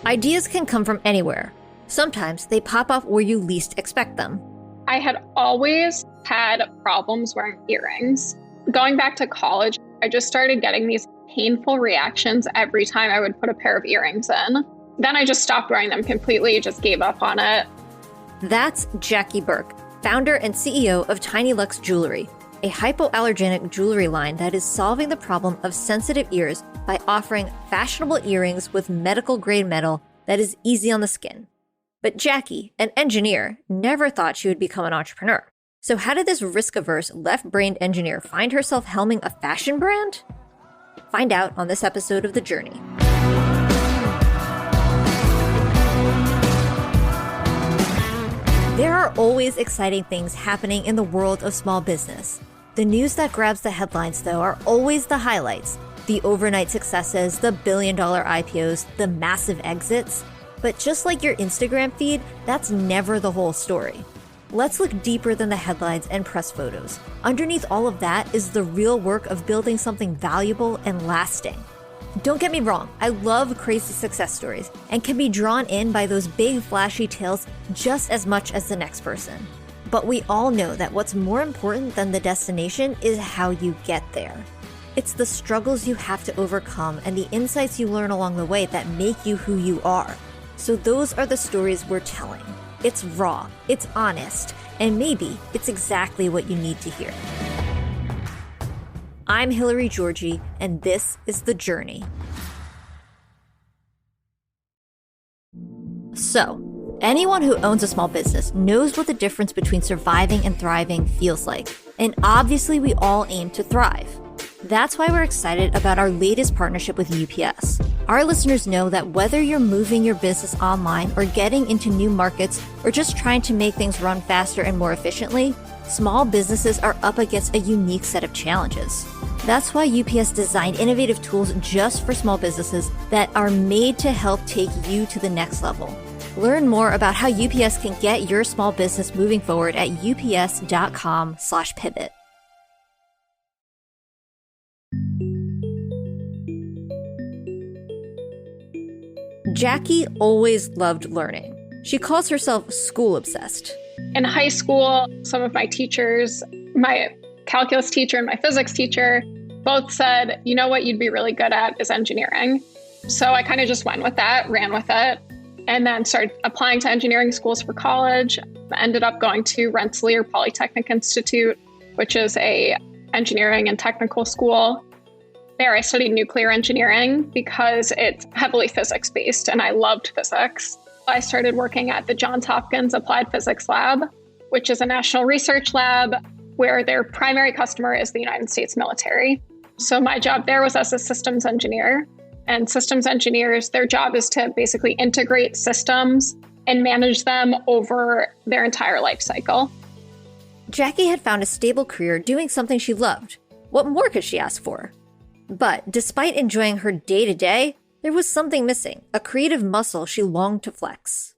Ideas can come from anywhere. Sometimes they pop up where you least expect them. I had always had problems wearing earrings. Going back to college, I just started getting these painful reactions every time I would put a pair of earrings in. Then I just stopped wearing them completely, just gave up on it. That's Jackie Burke, founder and CEO of Tini Lux Jewelry, a hypoallergenic jewelry line that is solving the problem of sensitive ears by offering fashionable earrings with medical-grade metal that is easy on the skin. But Jackie, an engineer, never thought she would become an entrepreneur. So how did this risk-averse, left-brained engineer find herself helming a fashion brand? Find out on this episode of The Journey. There are always exciting things happening in the world of small business. The news that grabs the headlines, though, are always the highlights. The overnight successes, the billion-dollar IPOs, the massive exits. But just like your Instagram feed, that's never the whole story. Let's look deeper than the headlines and press photos. Underneath all of that is the real work of building something valuable and lasting. Don't get me wrong, I love crazy success stories and can be drawn in by those big flashy tales just as much as the next person. But we all know that what's more important than the destination is how you get there. It's the struggles you have to overcome and the insights you learn along the way that make you who you are. So those are the stories we're telling. It's raw, it's honest, and maybe it's exactly what you need to hear. I'm Hillary Georgie, and this is The Journey. So, anyone who owns a small business knows what the difference between surviving and thriving feels like. And obviously, we all aim to thrive. That's why we're excited about our latest partnership with UPS. Our listeners know that whether you're moving your business online or getting into new markets or just trying to make things run faster and more efficiently, small businesses are up against a unique set of challenges. That's why UPS designed innovative tools just for small businesses that are made to help take you to the next level. Learn more about how UPS can get your small business moving forward at ups.com/pivot. Jackie always loved learning. She calls herself school obsessed. In high school, some of my teachers, my calculus teacher and my physics teacher, both said, you know what you'd be really good at is engineering. So I kind of just went with that, ran with it, and then started applying to engineering schools for college. I ended up going to Rensselaer Polytechnic Institute, which is a engineering and technical school. There I studied nuclear engineering because it's heavily physics-based, and I loved physics. I started working at the Johns Hopkins Applied Physics Lab, which is a national research lab where their primary customer is the United States military. So my job there was as a systems engineer. And systems engineers, their job is to basically integrate systems and manage them over their entire life cycle. Jackie had found a stable career doing something she loved. What more could she ask for? But despite enjoying her day-to-day, there was something missing, a creative muscle she longed to flex.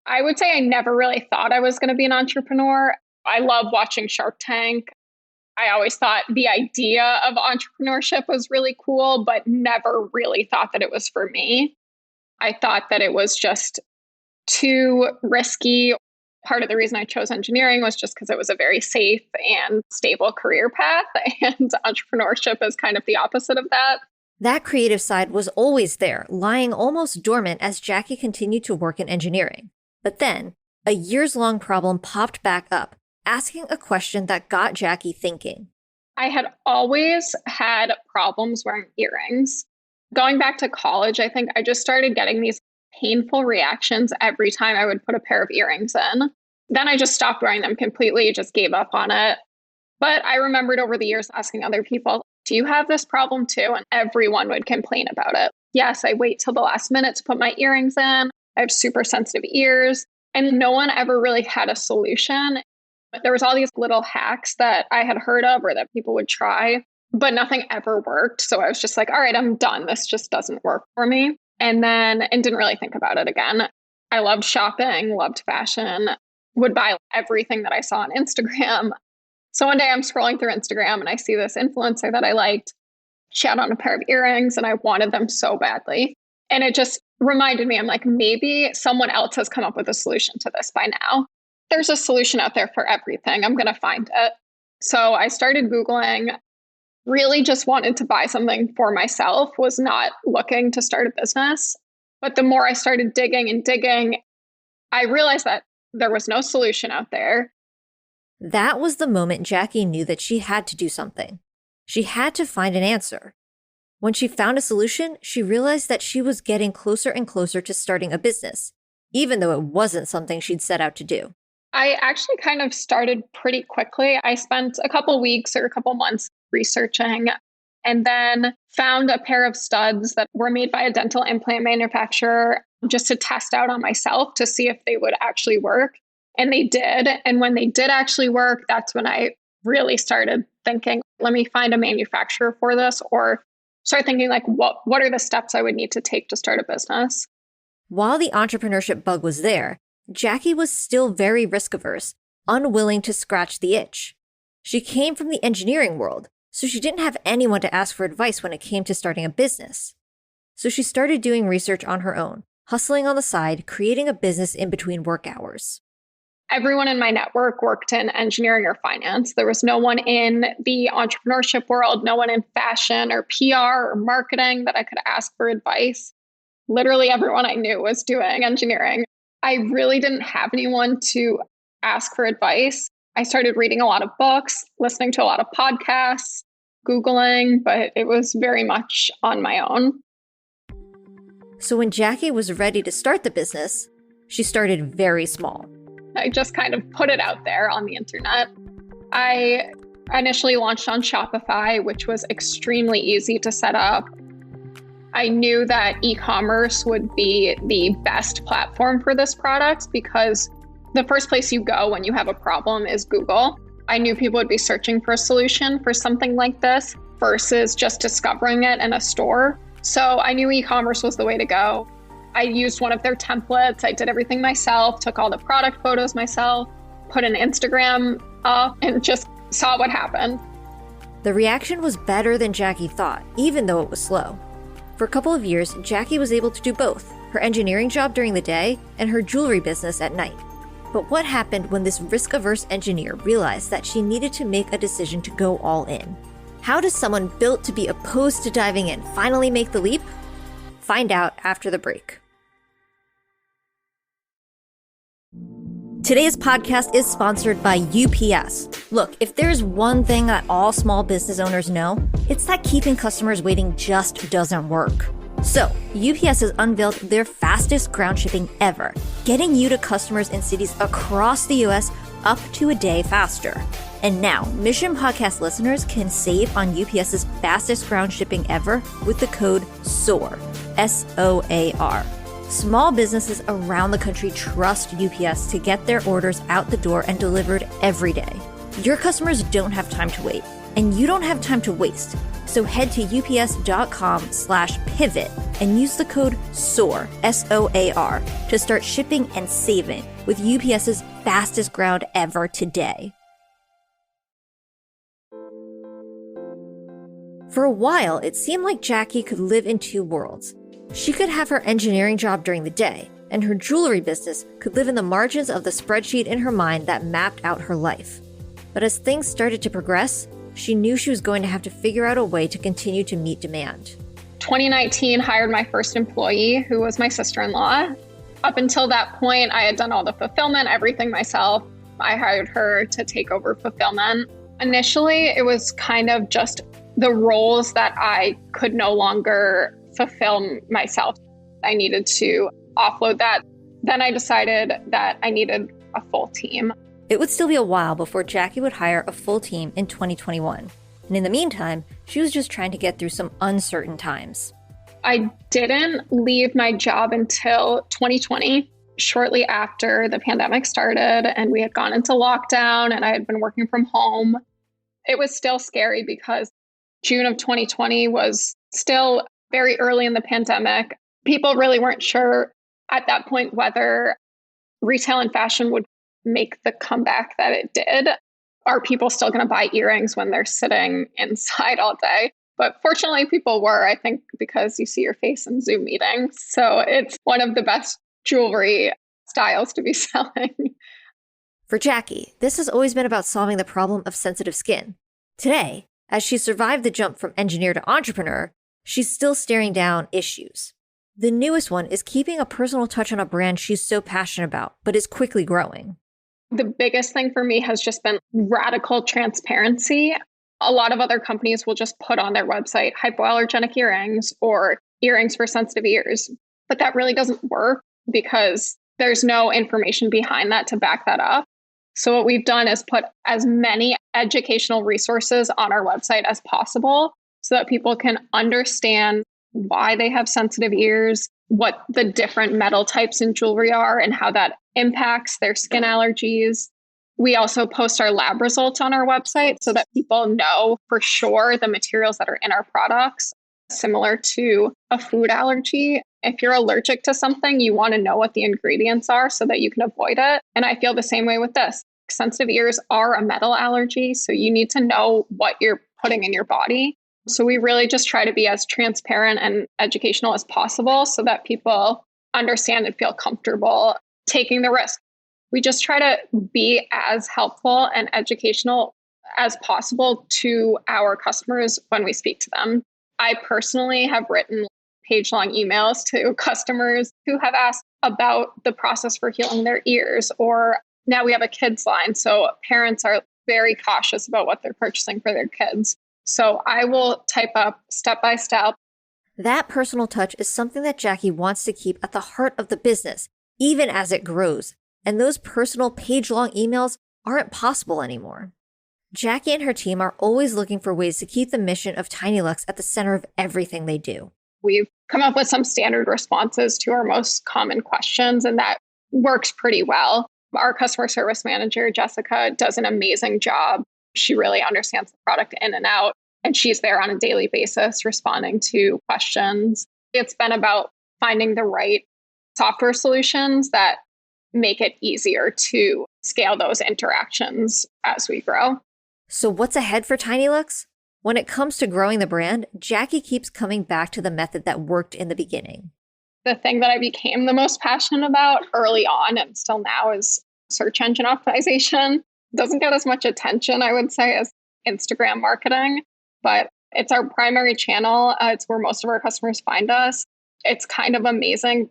I would say I never really thought I was going to be an entrepreneur. I love watching Shark Tank. I always thought the idea of entrepreneurship was really cool, but never really thought that it was for me. I thought that it was just too risky. Part of the reason I chose engineering was just because it was a very safe and stable career path, and entrepreneurship is kind of the opposite of that. That creative side was always there, lying almost dormant as Jackie continued to work in engineering. But then, a years-long problem popped back up, asking a question that got Jackie thinking. I had always had problems wearing earrings. Going back to college, I think I just started getting these painful reactions every time I would put a pair of earrings in. Then I just stopped wearing them completely, just gave up on it. But I remembered over the years asking other people, do you have this problem too? And everyone would complain about it. Yes, I wait till the last minute to put my earrings in. I have super sensitive ears. And no one ever really had a solution. There was all these little hacks that I had heard of or that people would try, but nothing ever worked. So I was just like, all right, I'm done. This just doesn't work for me. And didn't really think about it again. I loved shopping, loved fashion, would buy everything that I saw on Instagram. So one day I'm scrolling through Instagram and I see this influencer that I liked. She had on a pair of earrings and I wanted them so badly. And it just reminded me, I'm like, maybe someone else has come up with a solution to this by now. There's a solution out there for everything. I'm going to find it. So I started Googling, really just wanted to buy something for myself, was not looking to start a business. But the more I started digging and digging, I realized that there was no solution out there. That was the moment Jackie knew that she had to do something. She had to find an answer. When she found a solution, she realized that she was getting closer and closer to starting a business, even though it wasn't something she'd set out to do. I actually kind of started pretty quickly. I spent a couple weeks or a couple months researching and then found a pair of studs that were made by a dental implant manufacturer just to test out on myself to see if they would actually work. And they did. And when they did actually work, that's when I really started thinking, let me find a manufacturer for this, or start thinking like, what are the steps I would need to take to start a business? While the entrepreneurship bug was there, Jackie was still very risk-averse, unwilling to scratch the itch. She came from the engineering world, so she didn't have anyone to ask for advice when it came to starting a business. So she started doing research on her own, hustling on the side, creating a business in between work hours. Everyone in my network worked in engineering or finance. There was no one in the entrepreneurship world, no one in fashion or PR or marketing that I could ask for advice. Literally everyone I knew was doing engineering. I really didn't have anyone to ask for advice. I started reading a lot of books, listening to a lot of podcasts, Googling, but it was very much on my own. So when Jackie was ready to start the business, she started very small. I just kind of put it out there on the internet. I initially launched on Shopify, which was extremely easy to set up. I knew that e-commerce would be the best platform for this product because the first place you go when you have a problem is Google. I knew people would be searching for a solution for something like this versus just discovering it in a store. So I knew e-commerce was the way to go. I used one of their templates. I did everything myself, took all the product photos myself, put an Instagram up, and just saw what happened. The reaction was better than Jackie thought, even though it was slow. For a couple of years, Jackie was able to do both, her engineering job during the day and her jewelry business at night. But what happened when this risk-averse engineer realized that she needed to make a decision to go all in? How does someone built to be opposed to diving in finally make the leap? Find out after the break. Today's podcast is sponsored by UPS. Look, if there's one thing that all small business owners know, it's that keeping customers waiting just doesn't work. So, UPS has unveiled their fastest ground shipping ever, getting you to customers in cities across the US up to a day faster. And now, Mission Podcast listeners can save on UPS's fastest ground shipping ever with the code SOAR, SOAR. Small businesses around the country trust UPS to get their orders out the door and delivered every day. Your customers don't have time to wait, and you don't have time to waste. So head to ups.com/pivot and use the code SOAR, SOAR, to start shipping and saving with UPS's fastest ground ever today. For a while, it seemed like Jackie could live in two worlds. She could have her engineering job during the day, and her jewelry business could live in the margins of the spreadsheet in her mind that mapped out her life. But as things started to progress, she knew she was going to have to figure out a way to continue to meet demand. 2019 hired my first employee, who was my sister-in-law. Up until that point, I had done all the fulfillment, everything myself. I hired her to take over fulfillment. Initially, it was kind of just the roles that I could no longer fulfill myself. I needed to offload that. Then I decided that I needed a full team. It would still be a while before Jackie would hire a full team in 2021. And in the meantime, she was just trying to get through some uncertain times. I didn't leave my job until 2020, shortly after the pandemic started and we had gone into lockdown and I had been working from home. It was still scary because June of 2020 was still very early in the pandemic. People really weren't sure at that point whether retail and fashion would make the comeback that it did. Are people still going to buy earrings when they're sitting inside all day? But fortunately, people were, I think, because you see your face in Zoom meetings. So it's one of the best jewelry styles to be selling. For Jackie, this has always been about solving the problem of sensitive skin. Today, as she survived the jump from engineer to entrepreneur, she's still staring down issues. The newest one is keeping a personal touch on a brand she's so passionate about, but is quickly growing. The biggest thing for me has just been radical transparency. A lot of other companies will just put on their website hypoallergenic earrings or earrings for sensitive ears. But that really doesn't work because there's no information behind that to back that up. So what we've done is put as many educational resources on our website as possible so that people can understand why they have sensitive ears, what the different metal types in jewelry are, and how that impacts their skin allergies. We also post our lab results on our website so that people know for sure the materials that are in our products. Similar to a food allergy, if you're allergic to something, you want to know what the ingredients are so that you can avoid it. And I feel the same way with this. Sensitive ears are a metal allergy, so you need to know what you're putting in your body. So we really just try to be as transparent and educational as possible so that people understand and feel comfortable taking the risk. We just try to be as helpful and educational as possible to our customers when we speak to them. I personally have written page-long emails to customers who have asked about the process for healing their ears, or now we have a kids line. So parents are very cautious about what they're purchasing for their kids. So I will type up step by step. That personal touch is something that Jackie wants to keep at the heart of the business, even as it grows. And those personal page-long emails aren't possible anymore. Jackie and her team are always looking for ways to keep the mission of Tini Lux at the center of everything they do. We've come up with some standard responses to our most common questions, and that works pretty well. Our customer service manager, Jessica, does an amazing job. She really understands the product in and out, and she's there on a daily basis responding to questions. It's been about finding the right software solutions that make it easier to scale those interactions as we grow. So what's ahead for Tini Lux? When it comes to growing the brand, Jackie keeps coming back to the method that worked in the beginning. The thing that I became the most passionate about early on and still now is search engine optimization. It doesn't get as much attention, I would say, as Instagram marketing, but it's our primary channel. It's where most of our customers find us. It's kind of amazing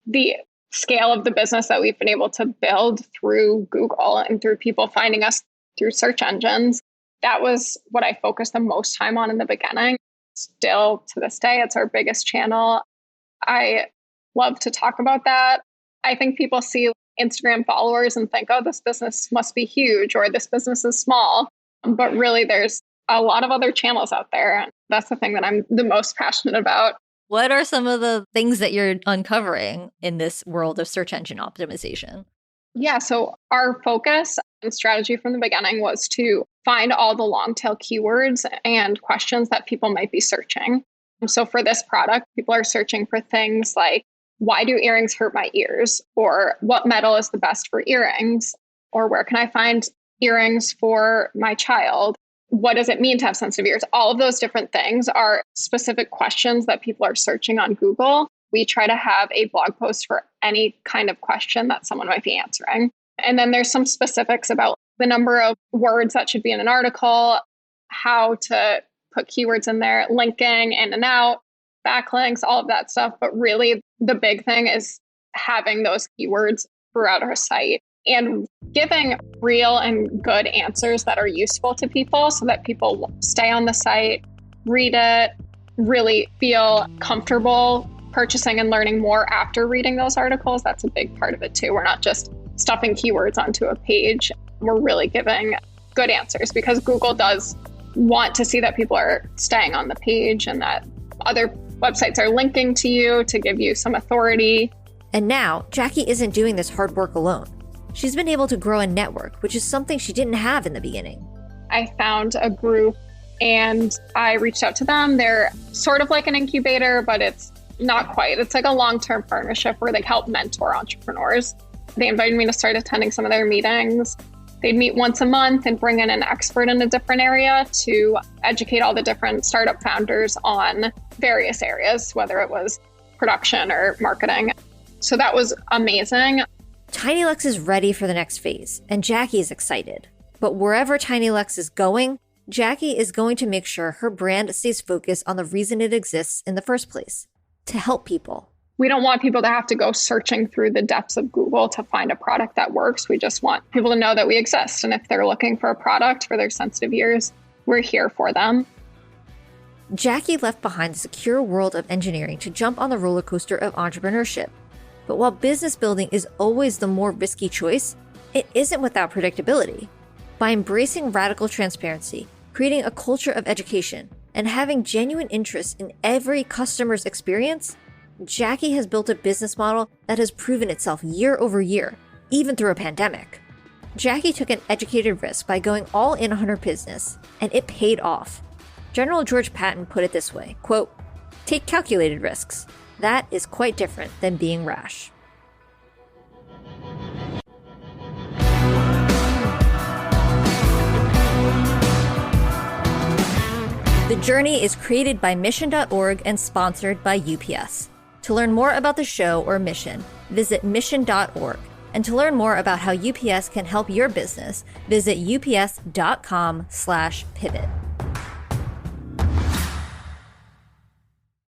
the scale of the business that we've been able to build through Google and through people finding us through search engines. That was what I focused the most time on in the beginning. Still to this day, it's our biggest channel. I love to talk about that. I think people see Instagram followers and think, oh, this business must be huge or this business is small. But really, there's a lot of other channels out there. And that's the thing that I'm the most passionate about. What are some of the things that you're uncovering in this world of search engine optimization? Yeah, so our focus and strategy from the beginning was to find all the long tail keywords and questions that people might be searching. So for this product, people are searching for things like, why do earrings hurt my ears? Or what metal is the best for earrings? Or where can I find earrings for my child? What does it mean to have sensitive ears? All of those different things are specific questions that people are searching on Google. We try to have a blog post for any kind of question that someone might be answering. And then there's some specifics about the number of words that should be in an article, how to put keywords in there, linking in and out, backlinks, all of that stuff. But really, the big thing is having those keywords throughout our site and giving real and good answers that are useful to people so that people stay on the site, read it, really feel comfortable purchasing and learning more after reading those articles. That's a big part of it too. We're not just stuffing keywords onto a page. We're really giving good answers because Google does want to see that people are staying on the page and that other websites are linking to you to give you some authority. And now, Jackie isn't doing this hard work alone. She's been able to grow a network, which is something she didn't have in the beginning. I found a group and I reached out to them. They're sort of like an incubator, but it's not quite. It's like a long-term partnership where they help mentor entrepreneurs. They invited me to start attending some of their meetings. They'd meet once a month and bring in an expert in a different area to educate all the different startup founders on various areas, whether it was production or marketing. So that was amazing. Tini Lux is ready for the next phase, and Jackie is excited. But wherever Tini Lux is going, Jackie is going to make sure her brand stays focused on the reason it exists in the first place, to help people. We don't want people to have to go searching through the depths of Google to find a product that works. We just want people to know that we exist. And if they're looking for a product for their sensitive ears, we're here for them. Jackie left behind the secure world of engineering to jump on the roller coaster of entrepreneurship. But while business building is always the more risky choice, it isn't without predictability. By embracing radical transparency, creating a culture of education, and having genuine interest in every customer's experience, Jackie has built a business model that has proven itself year over year, even through a pandemic. Jackie took an educated risk by going all in on her business, and it paid off. General George Patton put it this way, quote, "Take calculated risks. That is quite different than being rash." The Journey is created by Mission.org and sponsored by UPS. To learn more about the show or Mission, visit mission.org. And to learn more about how UPS can help your business, visit ups.com/pivot.